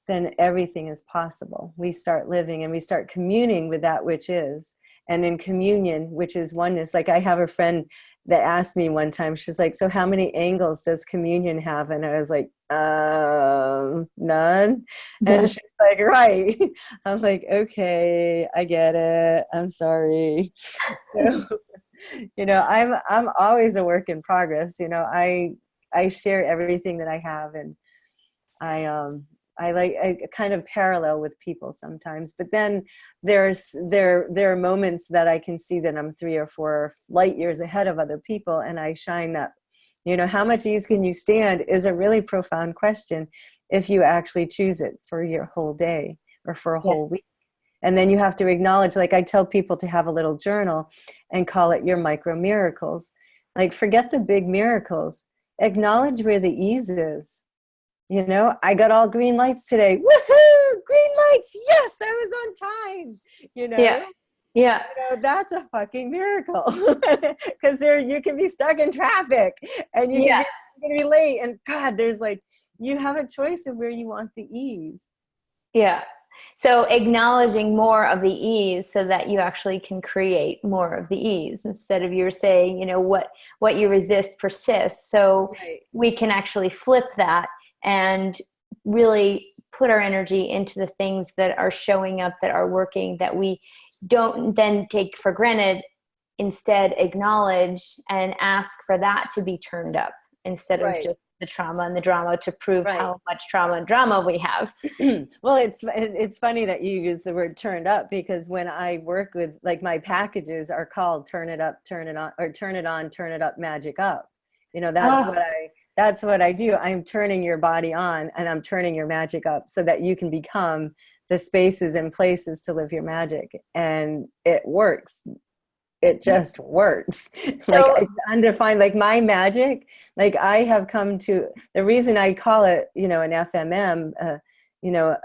[SPEAKER 2] then everything is possible. We start living and we start communing with that which is. And in communion, which is oneness, I have a friend that asked me one time, she's like, so how many angles does communion have? And I was like, none. And she's like, right. I was like, okay, I get it. I'm sorry. So, I'm always a work in progress. I share everything that I have, and I kind of parallel with people sometimes, but then there are moments that I can see that I'm 3 or 4 light years ahead of other people, and I shine that. How much ease can you stand is a really profound question if you actually choose it for your whole day or for a whole week. And then you have to acknowledge, I tell people to have a little journal and call it your micro miracles. Forget the big miracles. Acknowledge where the ease is. I got all green lights today. Woohoo! Green lights. Yes, I was on time.
[SPEAKER 1] Yeah. Yeah.
[SPEAKER 2] That's a fucking miracle. Because you can be stuck in traffic, and you're going to be late. And God, there's you have a choice of where you want the ease.
[SPEAKER 1] Yeah. So acknowledging more of the ease so that you actually can create more of the ease, instead of you're saying, what you resist persists. So we can actually flip that and really put our energy into the things that are showing up, that are working, that we don't then take for granted. Instead, acknowledge and ask for that to be turned up, instead of just the trauma and the drama to prove how much trauma and drama we have.
[SPEAKER 2] Well, it's funny that you use the word turned up, because when I work with, my packages are called turn it up, turn it on, or turn it on, turn it up, magic up. That's that's what I do. I'm turning your body on, and I'm turning your magic up so that you can become the spaces and places to live your magic. And it works. It just works. Like,
[SPEAKER 1] So
[SPEAKER 2] it's undefined. Like, my magic, like, I have come to, the reason I call it, you know, an FMM, you know,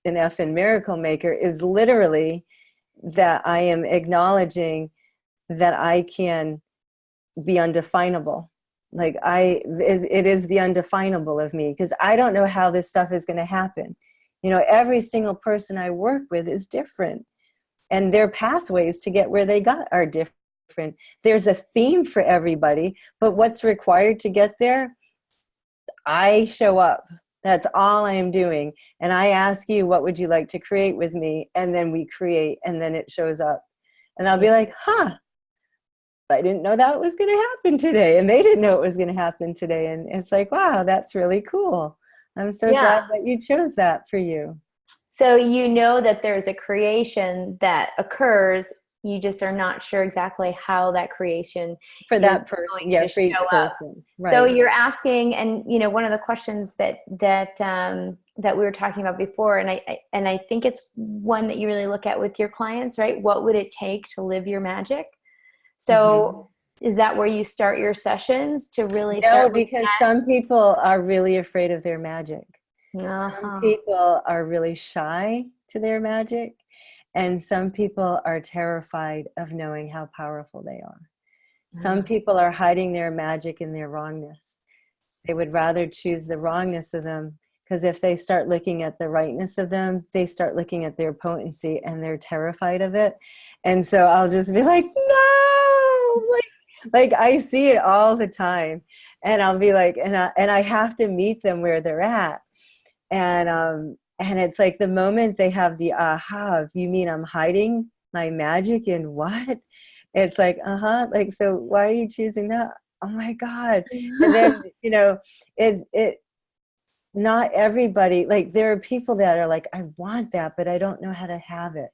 [SPEAKER 2] an F in Miracle Maker, is literally that I am acknowledging that I can be undefinable. Like, it is the undefinable of me, because I don't know how this stuff is going to happen. You know, every single person I work with is different, and their pathways to get where they got are different. There's a theme for everybody, but what's required to get there, I show up. That's all I am doing. And I ask you, what would you like to create with me? And then we create, and then it shows up. And I'll be like, huh, I didn't know that was going to happen today. And they didn't know it was going to happen today. And it's like, wow, that's really cool. I'm so glad that you chose that for you.
[SPEAKER 1] So you know that there's a creation that occurs. You just are not sure exactly how that creation
[SPEAKER 2] for that person, yeah, for each person, right?
[SPEAKER 1] So you're asking, and you know, one of the questions that we were talking about before, and I think it's one that you really look at with your clients, right? What would it take to live your magic? So is that where you start your sessions to really start?
[SPEAKER 2] No, because some people are really afraid of their magic. Some people are really shy to their magic, and some people are terrified of knowing how powerful they are. Some people are hiding their magic in their wrongness. They would rather choose the wrongness of them, because if they start looking at the rightness of them, they start looking at their potency, and they're terrified of it. And so I'll just be like, no, like I see it all the time, and I'll be like, and I have to meet them where they're at. And it's like the moment they have the aha, you mean I'm hiding my magic in what? It's like, like, so why are you choosing that? Oh my God. And then, you know, it not everybody, like, there are people that are like, I want that, but I don't know how to have it.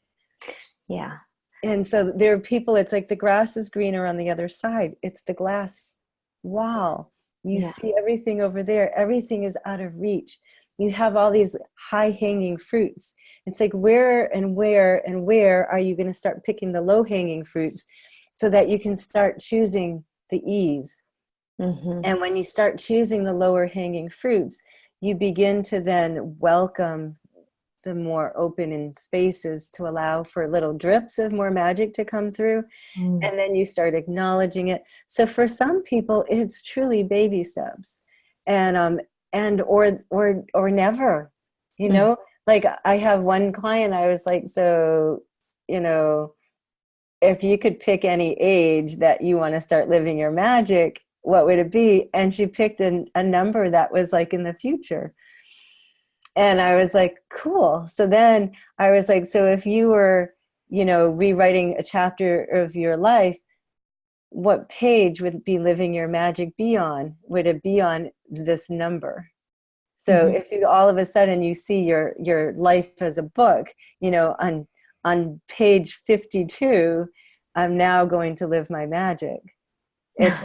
[SPEAKER 1] Yeah.
[SPEAKER 2] And so there are people, it's like the grass is greener on the other side. It's the glass wall. You see everything over there. Everything is out of reach. You have all these high-hanging fruits. It's like, where and where and where are you going to start picking the low-hanging fruits so that you can start choosing the ease? And when you start choosing the lower-hanging fruits, you begin to then welcome the more open in spaces to allow for little drips of more magic to come through. And then you start acknowledging it. So for some people, it's truly baby steps. And or never, you know, like I have one client, I was like, so, you know, if you could pick any age that you want to start living your magic, what would it be? And she picked a number that was like in the future. And I was like, cool. So then I was like, so if you were, you know, rewriting a chapter of your life, what page would be living your magic be on? Would it be on this number? So if you all of a sudden you see your life as a book, you know, on page 52, I'm now going to live my magic. It's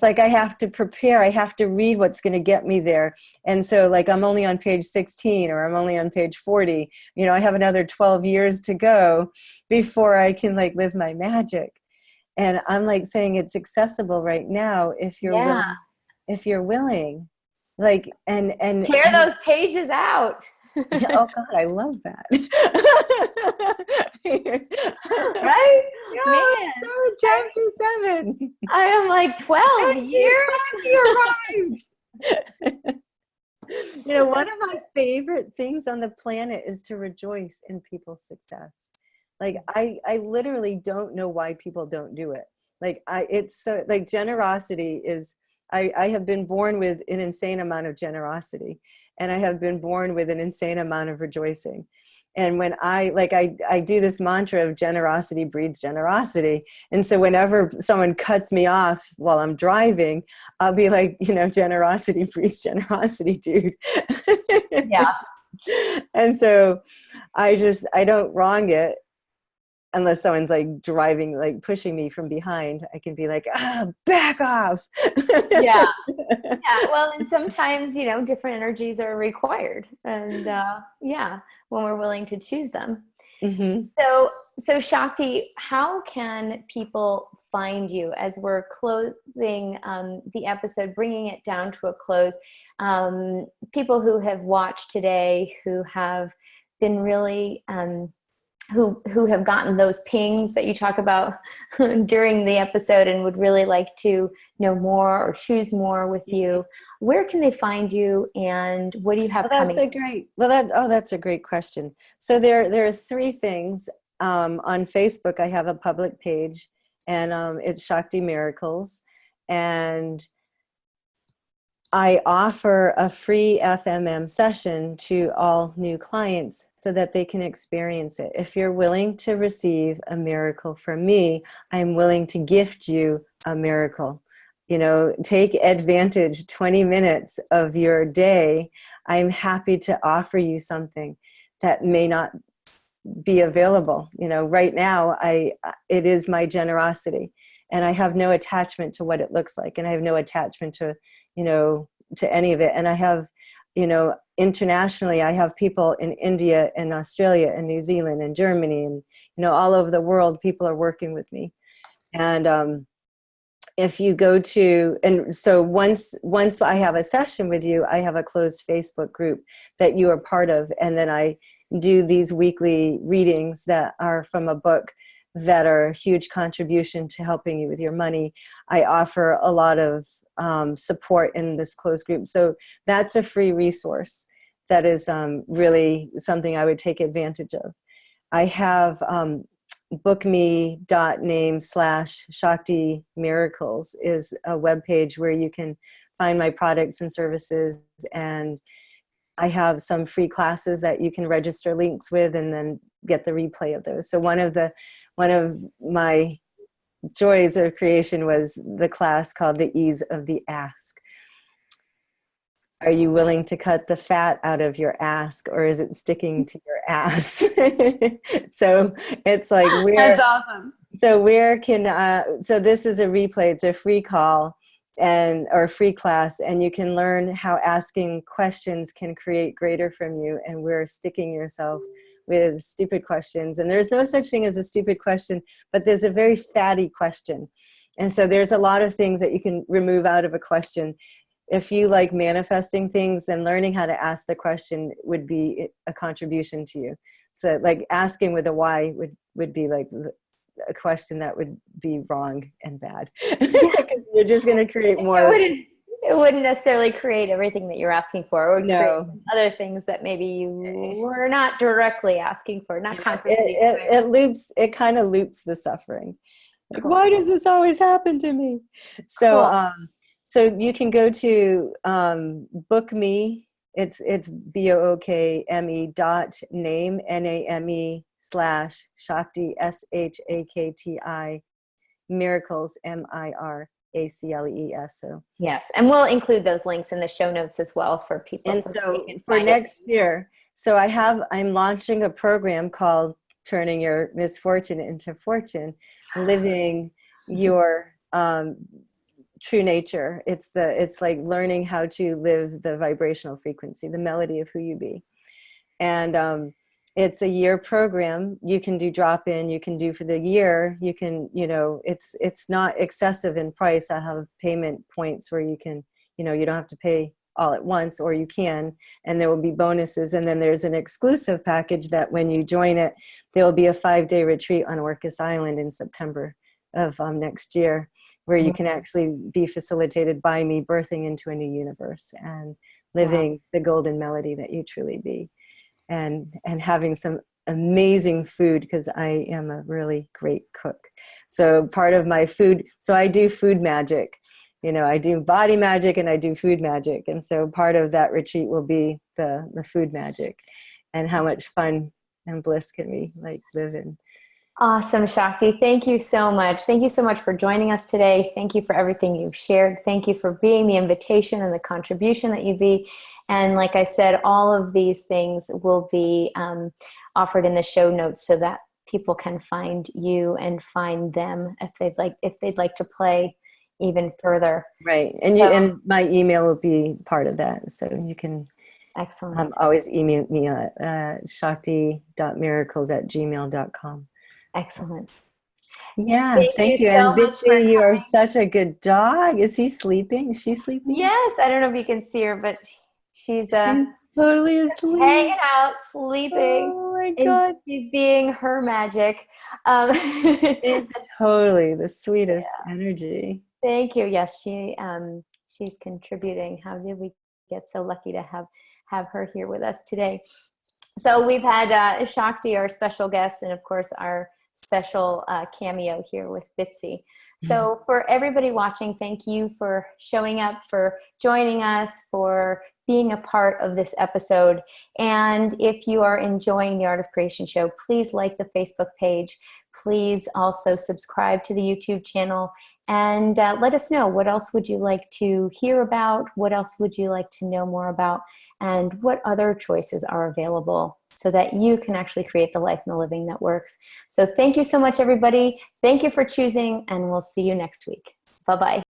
[SPEAKER 2] like I have to prepare. I have to read what's going to get me there. And so, like, I'm only on page 16 or I'm only on page 40. You know, I have another 12 years to go before I can, like, live my magic. And I'm like saying it's accessible right now if you're willing, if you're willing. Like, and
[SPEAKER 1] tear those pages out.
[SPEAKER 2] Oh God, I love that.
[SPEAKER 1] Right?
[SPEAKER 2] Yeah,
[SPEAKER 1] Man.
[SPEAKER 2] so chapter 7.
[SPEAKER 1] I am like 12 years.
[SPEAKER 2] Arrived. You know, one of my favorite things on the planet is to rejoice in people's success. Like, I literally don't know why people don't do it. Like, it's so, like, generosity is, I have been born with an insane amount of generosity, and I have been born with an insane amount of rejoicing. And when I do this mantra of generosity breeds generosity. And so whenever someone cuts me off while I'm driving, I'll be like, you know, generosity breeds generosity, dude.
[SPEAKER 1] Yeah.
[SPEAKER 2] And so I don't wrong it. unless someone's like driving, like pushing me from behind, I can be like, back off.
[SPEAKER 1] Yeah. Yeah. Well, and sometimes, you know, different energies are required. And yeah, when we're willing to choose them.
[SPEAKER 2] Mm-hmm.
[SPEAKER 1] So Shakti, how can people find you as we're closing the episode, bringing it down to a close? People who have watched today, who have been really who have gotten those pings that you talk about during the episode and would really like to know more or choose more with you, where can they find you, and what do you have coming?
[SPEAKER 2] That's a great question. So there are three things. On Facebook, I have a public page, and it's Shakti Miracles, and I offer a free FMM session to all new clients so that they can experience it. If you're willing to receive a miracle from me, I'm willing to gift you a miracle. You know, take advantage, 20 minutes of your day. I'm happy to offer you something that may not be available. You know, right now, it is my generosity, and I have no attachment to what it looks like, and I have no attachment to, you know, to any of it. And I have, you know, internationally, I have people in India and Australia and New Zealand and Germany and, you know, all over the world, people are working with me. And if you go to, and so once I have a session with you, I have a closed Facebook group that you are part of. And then I do these weekly readings that are from a book that are a huge contribution to helping you with your money. I offer a lot of support in this closed group. So that's a free resource that is really something I would take advantage of. I have bookme.name/Shakti Miracles is a webpage where you can find my products and services, and I have some free classes that you can register links with and then get the replay of those. So one of my joys of creation was the class called The Ease of the Ask. Are you willing to cut the fat out of your ask, or is it sticking to your ass? So it's like,
[SPEAKER 1] that's awesome.
[SPEAKER 2] So where can, so this is a replay, it's a free call or free class, and you can learn how asking questions can create greater from you, and where sticking yourself with stupid questions. And there's no such thing as a stupid question, but there's a very fatty question. And so there's a lot of things that you can remove out of a question. If you like manifesting things, then learning how to ask the question would be a contribution to you. So like asking with a why would be like a question that would be wrong and bad. You're just going to create more.
[SPEAKER 1] It wouldn't necessarily create everything that you're asking for. It would
[SPEAKER 2] No.
[SPEAKER 1] create other things that maybe you were not directly asking for, not consciously.
[SPEAKER 2] It kind of loops the suffering. Like, why does this always happen to me? So, so you can go to bookme. It's bookme.name NAME/Shakti SHAKTI Miracles MIRACLES. So
[SPEAKER 1] yes, and we'll include those links in the show notes as well for people.
[SPEAKER 2] And so for next year, so I'm launching a program called Turning Your Misfortune into Fortune, living your true nature. It's like learning how to live the vibrational frequency, the melody of who you be. And it's a year program. You can do drop-in, you can do for the year, you can, you know, it's not excessive in price. I have payment points where you can, you know, you don't have to pay all at once, or you can, and there will be bonuses. And then there's an exclusive package that when you join it, there will be a 5-day retreat on Orcas Island in September of next year, where you can actually be facilitated by me, birthing into a new universe and living the golden melody that you truly be, and having some amazing food, because I am a really great cook. So part of my food, so I do food magic. You know, I do body magic and I do food magic. And so part of that retreat will be the food magic, and how much fun and bliss can we like live in.
[SPEAKER 1] Awesome, Shakti. Thank you so much. Thank you so much for joining us today. Thank you for everything you've shared. Thank you for being the invitation and the contribution that you be. And like I said, all of these things will be offered in the show notes so that people can find you and find them if they'd like to play even further.
[SPEAKER 2] Right. And
[SPEAKER 1] So,
[SPEAKER 2] and my email will be part of that. So you can
[SPEAKER 1] excellent.
[SPEAKER 2] always email me at shakti.miracles@gmail.com.
[SPEAKER 1] Excellent.
[SPEAKER 2] Yeah,
[SPEAKER 1] Thank you
[SPEAKER 2] thank you.
[SPEAKER 1] so
[SPEAKER 2] And
[SPEAKER 1] much for
[SPEAKER 2] Bitsy, you are
[SPEAKER 1] coming.
[SPEAKER 2] such a good dog. Is he sleeping? Is she sleeping?
[SPEAKER 1] Yes, I don't know if you can see her, but she's
[SPEAKER 2] She's totally
[SPEAKER 1] hanging
[SPEAKER 2] asleep.
[SPEAKER 1] out, sleeping,
[SPEAKER 2] Oh my
[SPEAKER 1] and
[SPEAKER 2] God.
[SPEAKER 1] she's being her magic. Um,
[SPEAKER 2] She's totally the sweetest energy.
[SPEAKER 1] thank you. Yes, she's contributing. How did we get so lucky to have her here with us today? So we've had Shakti, our special guest, and of course our special cameo here with Bitsy. So for everybody watching, thank you for showing up, for joining us, for being a part of this episode. And if you are enjoying the Art of Creation show, please like the Facebook page. Please also subscribe to the YouTube channel, and let us know, what else would you like to hear about? What else would you like to know more about? And what other choices are available so that you can actually create the life and the living that works. So thank you so much, everybody. Thank you for choosing, and we'll see you next week. Bye-bye.